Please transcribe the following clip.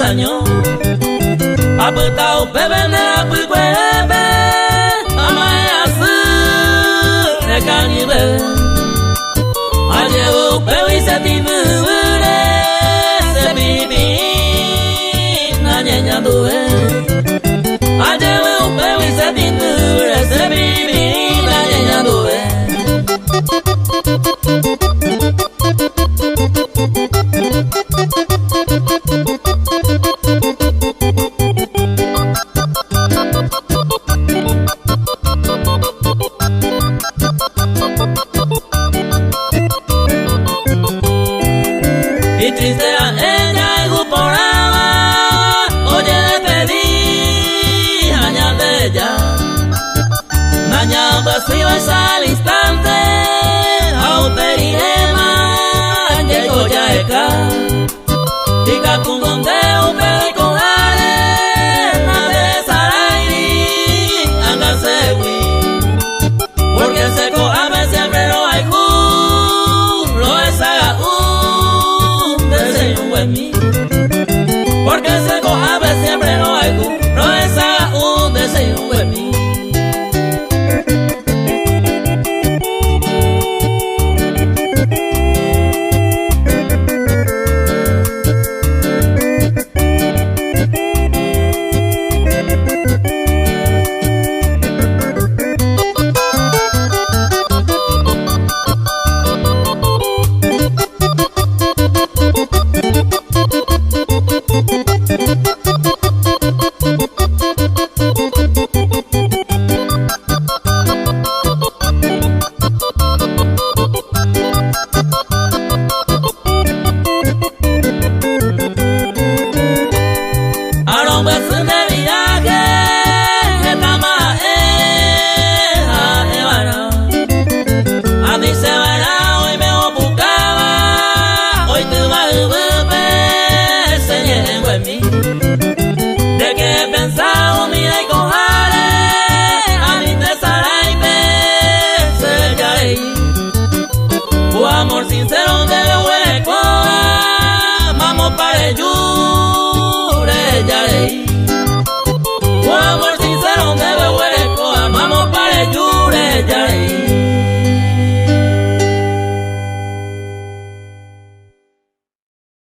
años. Apretado bebé na puikwebe, amaya su nekanibe. Ajeru bewi setimure, sebibi na nyenyandoe. Ajeru bewi setimure, sebibi na nyenyandoe. Y triste a ella y guporaba, oye le pedí añade de ella. Mañana vacío es al instante, auterihema, llegó ya eka. Tika kungonde upeli kohare, nade sarairi, angasewi. Porque se coame siempre lo hay lo es haga en mí, porque se cojabe siempre no hay no es un deseo en mí. Amor sincero de hueco